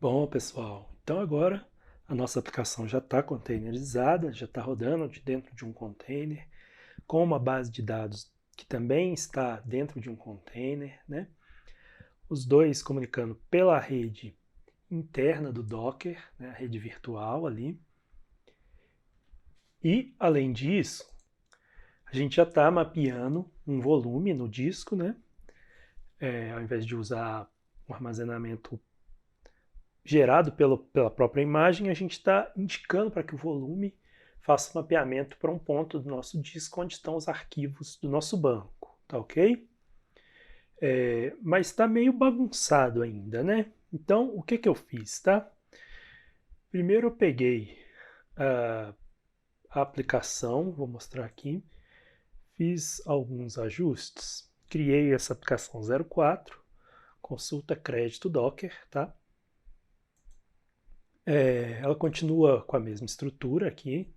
Bom, pessoal, então agora a nossa aplicação já está containerizada, já está rodando dentro de um container, com uma base de dados que também está dentro de um container, né? Os dois comunicando pela rede interna do Docker, né? A rede virtual ali. E, além disso, a gente já está mapeando um volume no disco, né? Ao invés de usar um armazenamento gerado pela própria imagem, a gente está indicando para que o volume faça mapeamento para um ponto do nosso disco onde estão os arquivos do nosso banco, tá ok? Mas está meio bagunçado ainda, né? Então, o que eu fiz, tá? Primeiro eu peguei a aplicação, vou mostrar aqui, fiz alguns ajustes, criei essa aplicação 04, consulta crédito Docker, tá? Ela continua com a mesma estrutura aqui,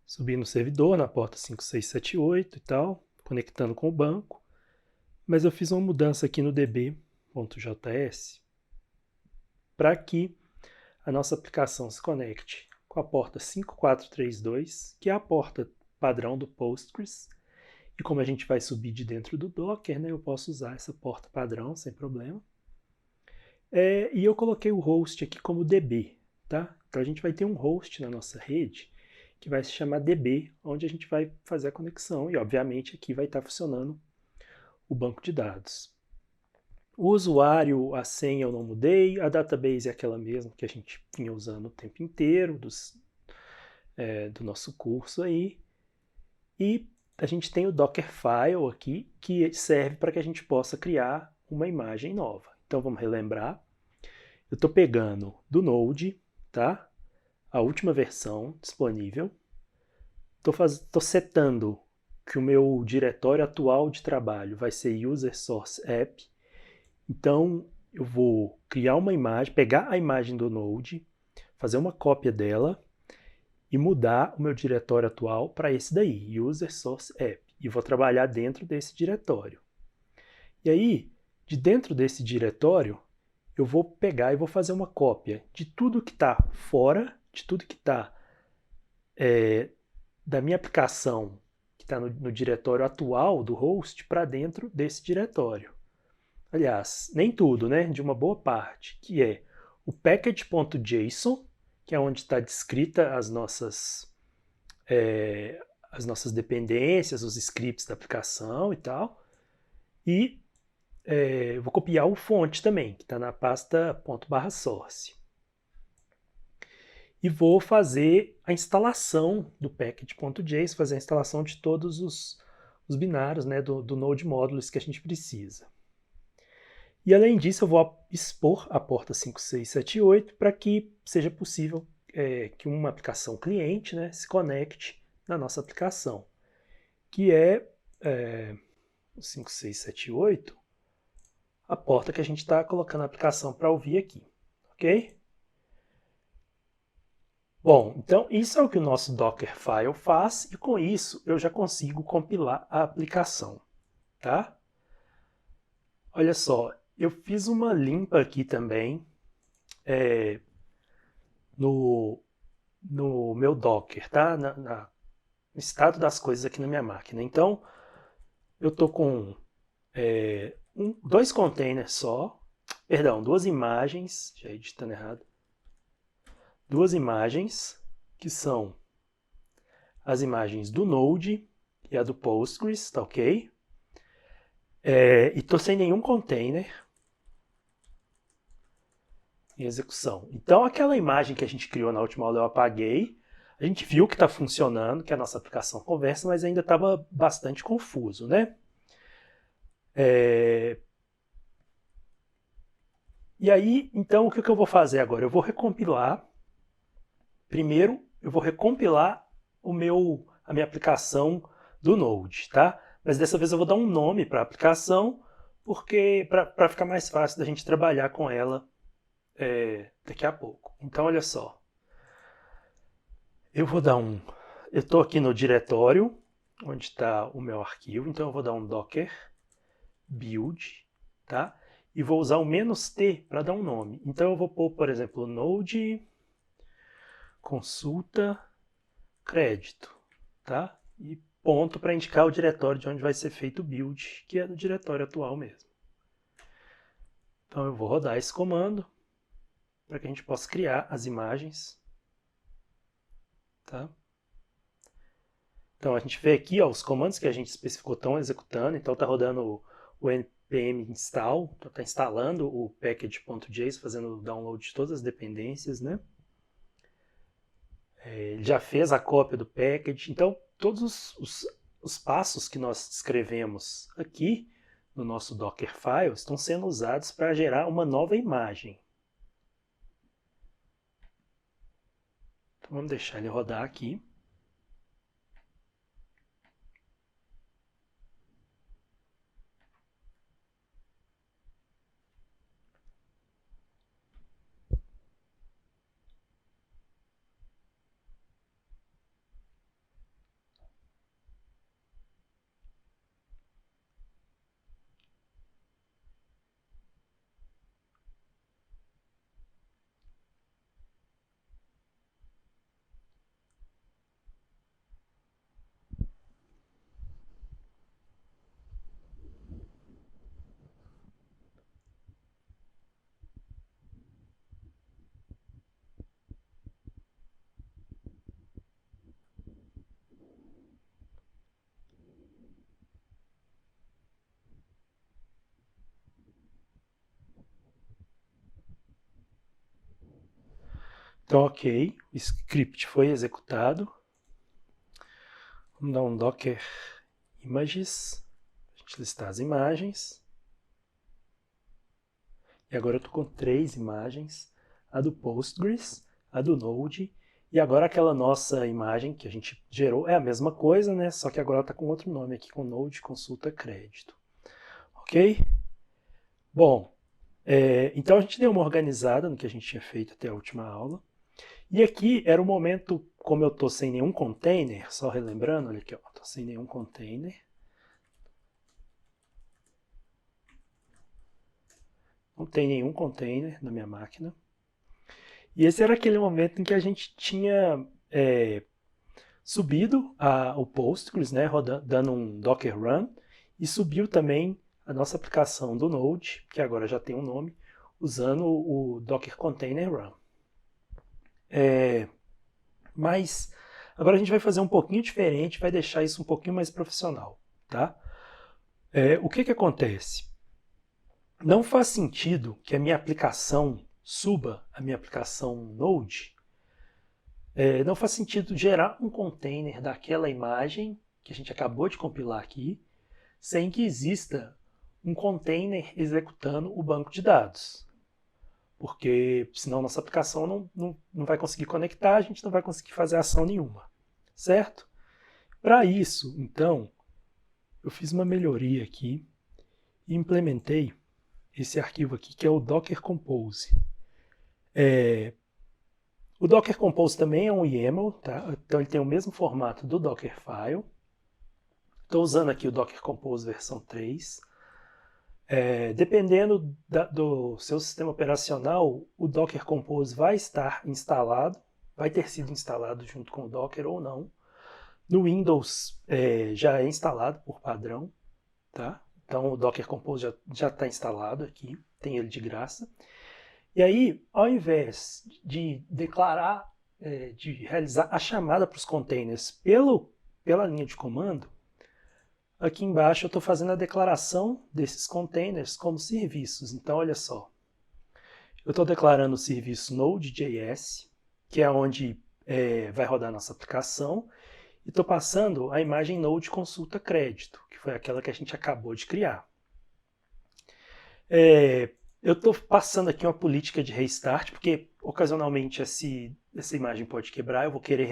subi no servidor, na porta 5678 e tal, conectando com o banco, mas eu fiz uma mudança aqui no db.js para que a nossa aplicação se conecte com a porta 5432, que é a porta padrão do Postgres, e como a gente vai subir de dentro do Docker, né, eu posso usar essa porta padrão sem problema. E eu coloquei o host aqui como DB, tá? Então a gente vai ter um host na nossa rede que vai se chamar DB, onde a gente vai fazer a conexão e, obviamente, aqui vai estar funcionando o banco de dados. O usuário, a senha eu não mudei, a database é aquela mesma que a gente vinha usando o tempo inteiro do nosso curso aí. E a gente tem o Dockerfile aqui, que serve para que a gente possa criar uma imagem nova. Então vamos relembrar. Eu estou pegando do Node, tá? A última versão disponível. Estou setando que o meu diretório atual de trabalho vai ser User Source App. Então, eu vou criar uma imagem, pegar a imagem do Node, fazer uma cópia dela e mudar o meu diretório atual para esse daí, User Source App. E vou trabalhar dentro desse diretório. E aí, de dentro desse diretório, eu vou pegar e vou fazer uma cópia de tudo que está fora, de tudo que está da minha aplicação, que está no diretório atual do host, para dentro desse diretório. Aliás, nem tudo, né? De uma boa parte, que é o package.json, que é onde está descrita as nossas dependências, os scripts da aplicação e tal. E eu vou copiar o fonte também, que está na pasta ./source. E vou fazer a instalação do package.json, fazer a instalação de todos os binários, né, do Node Modules que a gente precisa. E além disso, eu vou expor a porta 5678 para que seja possível que uma aplicação cliente, né, se conecte na nossa aplicação, que é o 5678, a porta que a gente está colocando a aplicação para ouvir aqui, ok? Bom, então isso é o que o nosso Dockerfile faz e com isso eu já consigo compilar a aplicação, tá? Olha só, eu fiz uma limpa aqui também no meu Docker, tá? No estado das coisas aqui na minha máquina. Então, eu tô com dois containers só, perdão, duas imagens, já editando errado, duas imagens, que são as imagens do Node e a do Postgres, tá ok? E tô sem nenhum container em execução. Então, aquela imagem que a gente criou na última aula eu apaguei. A gente viu que está funcionando, que a nossa aplicação conversa, mas ainda estava bastante confuso, né? E aí, então, o que eu vou fazer agora? Eu vou recompilar. Primeiro, eu vou recompilar a minha aplicação do Node, tá? Mas dessa vez eu vou dar um nome para a aplicação, porque para ficar mais fácil da gente trabalhar com ela daqui a pouco. Então, olha só. Eu estou aqui no diretório, onde está o meu arquivo, então eu vou dar um docker build, tá? e vou usar o "-t" para dar um nome. Então eu vou pôr, por exemplo, node consulta crédito, tá? E ponto para indicar o diretório de onde vai ser feito o build, que é do diretório atual mesmo. Então eu vou rodar esse comando para que a gente possa criar as imagens, tá? Então a gente vê aqui, ó, os comandos que a gente especificou estão executando, então está rodando o npm install, então está instalando o package.json, fazendo o download de todas as dependências, né? Ele já fez a cópia do package, então todos os passos que nós descrevemos aqui no nosso Dockerfile estão sendo usados para gerar uma nova imagem. Então vamos deixar ele rodar aqui. Então, ok, o script foi executado. Vamos dar um docker images, a gente listar as imagens. E agora eu estou com 3 imagens, a do Postgres, a do Node, e agora aquela nossa imagem que a gente gerou é a mesma coisa, né? Só que agora está com outro nome aqui, com Node consulta crédito. Ok? Bom, então a gente deu uma organizada no que a gente tinha feito até a última aula. E aqui era o momento, como eu estou sem nenhum container, só relembrando, olha aqui, estou sem nenhum container. Não tem nenhum container na minha máquina. E esse era aquele momento em que a gente tinha subido o Postgres, né, dando um Docker Run, e subiu também a nossa aplicação do Node, que agora já tem um nome, usando o Docker Container Run. Mas agora a gente vai fazer um pouquinho diferente, vai deixar isso um pouquinho mais profissional, tá? O que acontece? Não faz sentido que a minha aplicação suba, a minha aplicação Node, não faz sentido gerar um container daquela imagem que a gente acabou de compilar aqui, sem que exista um container executando o banco de dados. Porque senão nossa aplicação não vai conseguir conectar, a gente não vai conseguir fazer ação nenhuma, certo? Para isso, então, eu fiz uma melhoria aqui e implementei esse arquivo aqui, que é o Docker Compose. O Docker Compose também é um YAML, tá? Então ele tem o mesmo formato do Dockerfile. Estou usando aqui o Docker Compose versão 3. Dependendo do seu sistema operacional, o Docker Compose vai estar instalado, vai ter sido instalado junto com o Docker ou não. No Windows já é instalado por padrão, tá? Então o Docker Compose já está instalado aqui, tem ele de graça. E aí, ao invés de declarar, de realizar a chamada para os containers pela linha de comando, aqui embaixo eu estou fazendo a declaração desses containers como serviços. Então, olha só. Eu estou declarando o serviço Node.js, que é onde vai rodar a nossa aplicação, e estou passando a imagem Node consulta crédito, que foi aquela que a gente acabou de criar. Eu estou passando aqui uma política de restart, porque ocasionalmente essa imagem pode quebrar, eu vou querer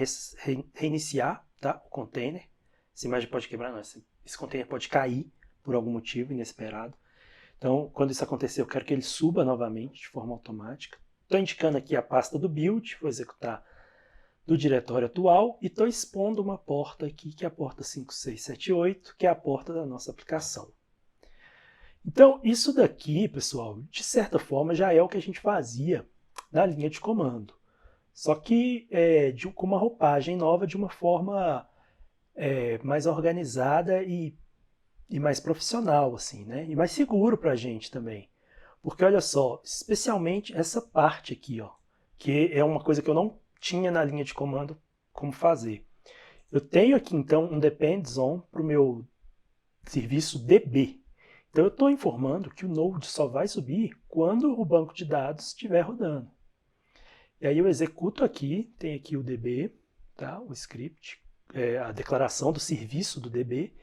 reiniciar, tá, o container. Essa imagem pode quebrar, não, esse container pode cair por algum motivo inesperado. Então, quando isso acontecer, eu quero que ele suba novamente de forma automática. Estou indicando aqui a pasta do build, vou executar do diretório atual, e estou expondo uma porta aqui, que é a porta 5678, que é a porta da nossa aplicação. Então, isso daqui, pessoal, de certa forma já é o que a gente fazia na linha de comando. Só que com uma roupagem nova, de uma forma mais organizada e mais profissional, assim, né? E mais seguro para a gente também. Porque olha só, especialmente essa parte aqui, ó, que é uma coisa que eu não tinha na linha de comando como fazer. Eu tenho aqui então um depends on para o meu serviço DB. Então eu estou informando que o Node só vai subir quando o banco de dados estiver rodando. E aí eu executo aqui, tem aqui o DB, tá? O script, a declaração do serviço do DB.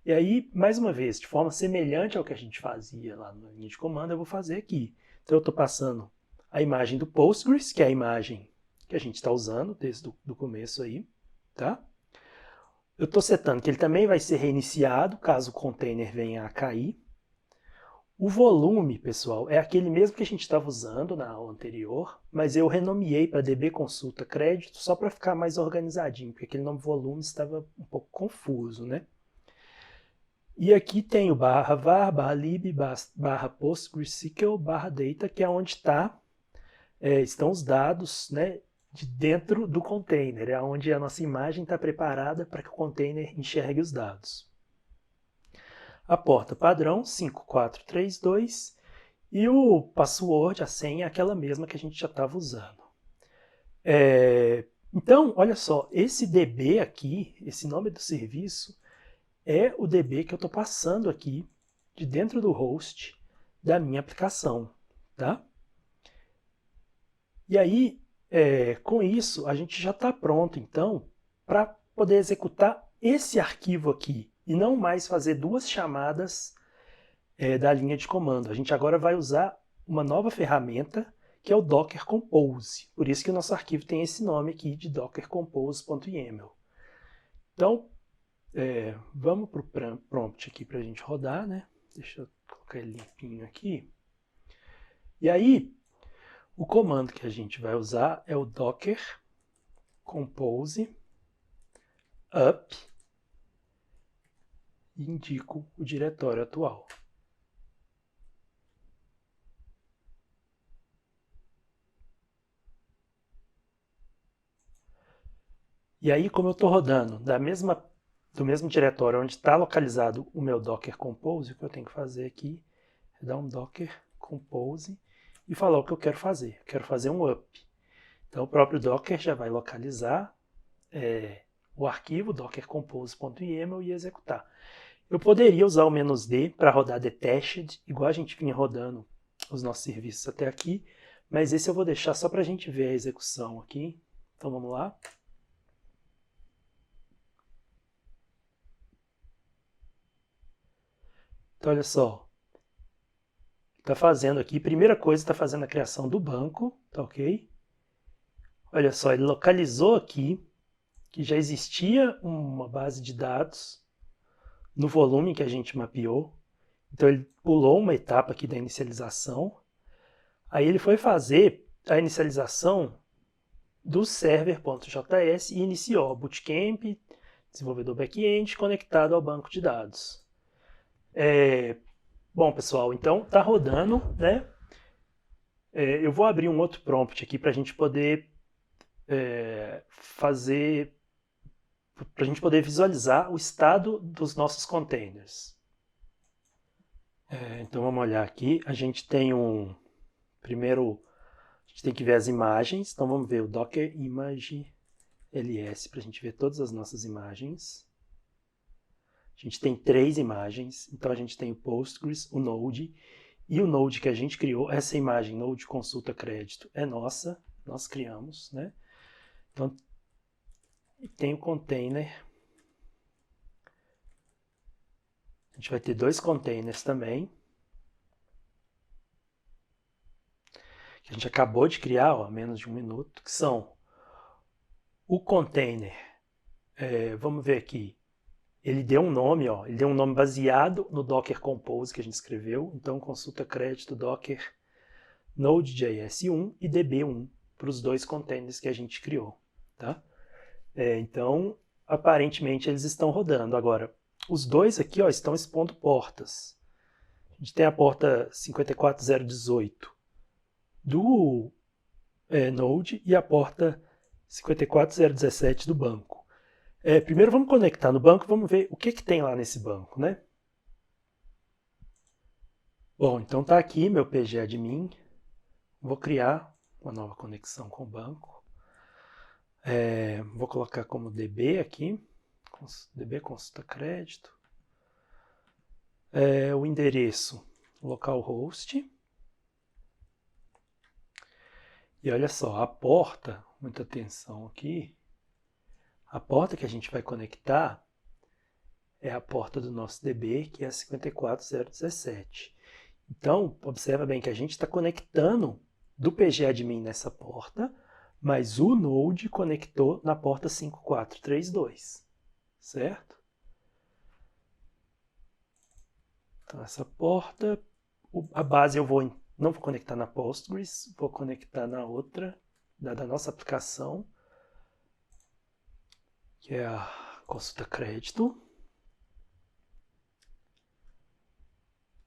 E aí, mais uma vez, de forma semelhante ao que a gente fazia lá na linha de comando, eu vou fazer aqui. Então eu estou passando a imagem do Postgres, que é a imagem que a gente está usando desde o começo aí, tá? Eu estou setando que ele também vai ser reiniciado caso o container venha a cair. O volume, pessoal, é aquele mesmo que a gente estava usando na aula anterior, mas eu renomeei para DB Consulta Crédito só para ficar mais organizadinho, porque aquele nome volume estava um pouco confuso, né? E aqui tem o barra var, barra lib, barra PostgreSQL, barra data, que é onde estão os dados, né, de dentro do container, é onde a nossa imagem está preparada para que o container enxergue os dados. A porta padrão 5432 e o password, a senha, é aquela mesma que a gente já estava usando. Então, olha só, esse DB aqui, esse nome do serviço, é o DB que eu estou passando aqui de dentro do host da minha aplicação, tá? E aí, com isso, a gente já está pronto, então, para poder executar esse arquivo aqui e não mais fazer duas chamadas da linha de comando. A gente agora vai usar uma nova ferramenta que é o Docker Compose. Por isso que o nosso arquivo tem esse nome aqui de dockercompose.yaml. Então, vamos para o prompt aqui para a gente rodar, né? Deixa eu colocar ele limpinho aqui. E aí, o comando que a gente vai usar é o docker compose up e indico o diretório atual. E aí, como eu estou rodando do mesmo diretório onde está localizado o meu Docker Compose, o que eu tenho que fazer aqui é dar um Docker Compose e falar o que eu quero fazer. Eu quero fazer um up. Então, o próprio Docker já vai localizar o arquivo dockercompose.yaml e executar. Eu poderia usar o "-d" para rodar detached, igual a gente vinha rodando os nossos serviços até aqui, mas esse eu vou deixar só para a gente ver a execução aqui. Então vamos lá. Então olha só, está fazendo aqui, primeira coisa, está fazendo a criação do banco, tá ok? Olha só, ele localizou aqui que já existia uma base de dados no volume que a gente mapeou. Então ele pulou uma etapa aqui da inicialização. Aí ele foi fazer a inicialização do server.js e iniciou Bootcamp, desenvolvedor back-end, conectado ao banco de dados. Bom, pessoal, então está rodando, né? Eu vou abrir um outro prompt aqui para a gente poder para a gente poder visualizar o estado dos nossos containers. Então vamos olhar aqui, a gente tem primeiro, a gente tem que ver as imagens, então vamos ver o Docker Image ls para a gente ver todas as nossas imagens. A gente tem 3 imagens, então a gente tem o Postgres, o Node e o Node que a gente criou. Essa imagem, Node Consulta Crédito, é nossa, nós criamos, né? Então, tem o container. A gente vai ter 2 containers também, que a gente acabou de criar, há menos de 1 minuto, que são o container, vamos ver aqui, ele deu um nome, ele deu um nome baseado no Docker Compose que a gente escreveu, então consulta crédito Docker Node.js 1 e DB1 para os 2 containers que a gente criou, tá? Então, aparentemente eles estão rodando. Agora, os 2 aqui estão expondo portas. A gente tem a porta 54018 do Node e a porta 54017 do banco. Primeiro vamos conectar no banco, vamos ver o que tem lá nesse banco, né? Bom, então está aqui meu pgadmin. Vou criar uma nova conexão com o banco. Vou colocar como DB aqui, DB consulta crédito. O endereço localhost. E olha só, a porta, muita atenção aqui, a porta que a gente vai conectar é a porta do nosso DB, que é a 54017. Então, observa bem que a gente está conectando do pgadmin nessa porta, mas o Node conectou na porta 5432, certo? Então, essa porta, a base não vou conectar na Postgres, vou conectar na outra, da nossa aplicação, que é a consulta crédito.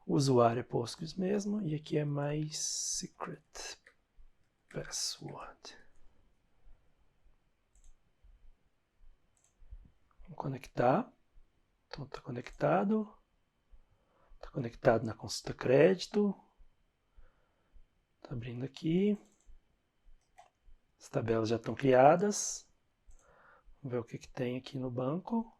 O usuário é Postgres mesmo, e aqui é my secret password. Vamos conectar. Então está conectado. Está conectado na consulta crédito. Está abrindo aqui. As tabelas já estão criadas. Vamos ver o que tem aqui no banco.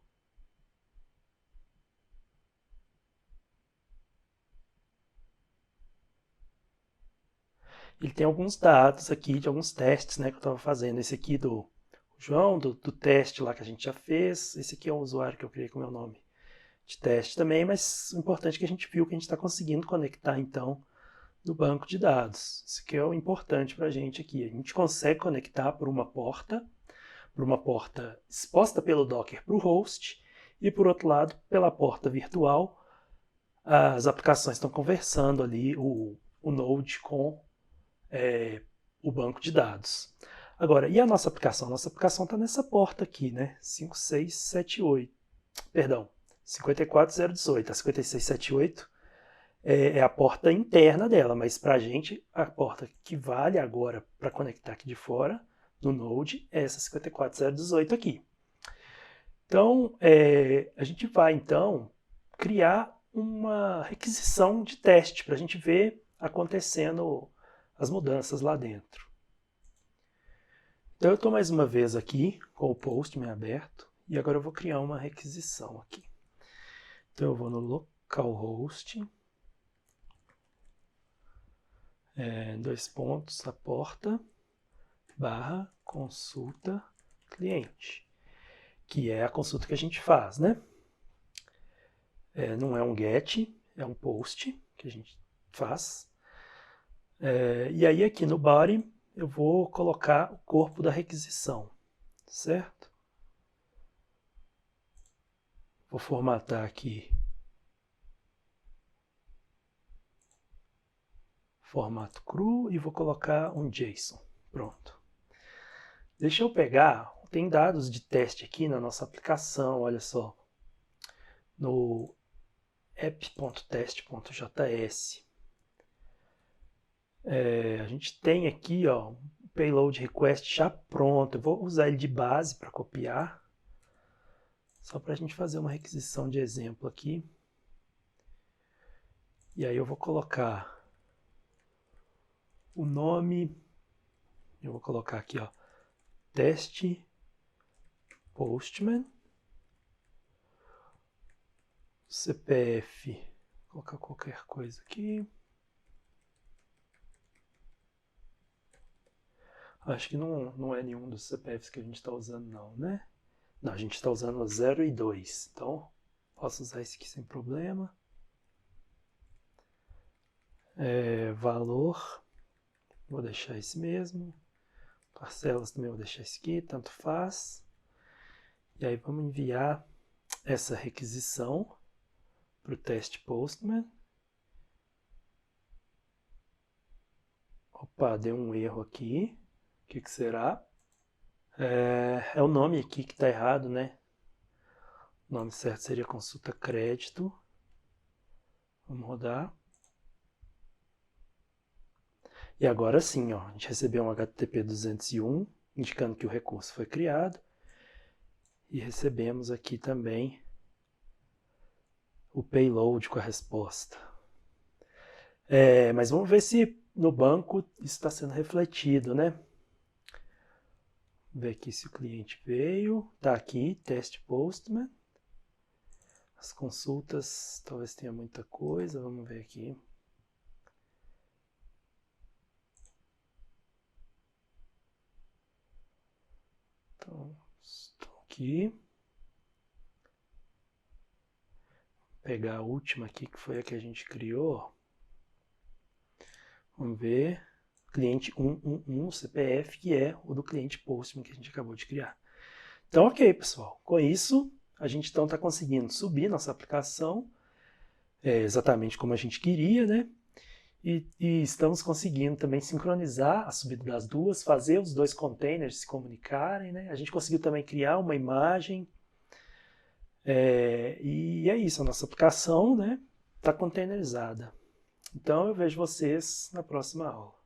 Ele tem alguns dados aqui de alguns testes, né, que eu estava fazendo. Esse aqui do João, do teste lá que a gente já fez. Esse aqui é um usuário que eu criei com o meu nome de teste também, mas o importante é que a gente viu que a gente está conseguindo conectar, então, no banco de dados. Isso aqui é o importante para a gente aqui. A gente consegue conectar por uma porta exposta pelo Docker para o host, e por outro lado, pela porta virtual, as aplicações estão conversando ali, o Node com o banco de dados. Agora, e a nossa aplicação? Nossa aplicação está nessa porta aqui, né? 5678. Perdão, 54018. A 5678 é a porta interna dela, mas para a gente, a porta que vale agora para conectar aqui de fora, no Node, é essa 54018 aqui. Então, a gente vai, então, criar uma requisição de teste para a gente ver acontecendo as mudanças lá dentro. Então, eu estou mais uma vez aqui com o Postman aberto e agora eu vou criar uma requisição aqui. Então, eu vou no localhost, a porta, /consulta cliente, que é a consulta que a gente faz, né? Não é um get, é um post que a gente faz. E aí aqui no body eu vou colocar o corpo da requisição, certo? Vou formatar aqui formato cru e vou colocar um JSON. Pronto. Deixa eu pegar, tem dados de teste aqui na nossa aplicação, olha só. No app.test.js. A gente tem aqui o payload request já pronto. Eu vou usar ele de base para copiar. Só para a gente fazer uma requisição de exemplo aqui. E aí eu vou colocar o nome. Eu vou colocar aqui, teste Postman. CPF. Vou colocar qualquer coisa aqui. Acho que não é nenhum dos CPFs que a gente está usando não, né? Não, a gente está usando o 0 e 2. Então, posso usar esse aqui sem problema. Valor. Vou deixar esse mesmo. Parcelas também vou deixar esse aqui, tanto faz. E aí vamos enviar essa requisição para o teste Postman. Opa, deu um erro aqui. O que será? É o nome aqui que está errado, né? O nome certo seria consulta crédito. Vamos rodar. E agora sim, ó, a gente recebeu um HTTP 201, indicando que o recurso foi criado. E recebemos aqui também o payload com a resposta. Mas vamos ver se no banco isso está sendo refletido, né? Vamos ver aqui se o cliente veio. Está aqui, teste Postman. As consultas, talvez tenha muita coisa. Vamos ver aqui. Então, estou aqui. Vou pegar a última aqui, que foi a que a gente criou. Vamos ver. Cliente 111, CPF, que é o do cliente Postman que a gente acabou de criar. Então, ok, pessoal. Com isso, a gente então está conseguindo subir nossa aplicação exatamente como a gente queria, né? E estamos conseguindo também sincronizar a subida das duas, fazer os dois containers se comunicarem, né? A gente conseguiu também criar uma imagem. E é isso, a nossa aplicação, né, está containerizada. Então eu vejo vocês na próxima aula.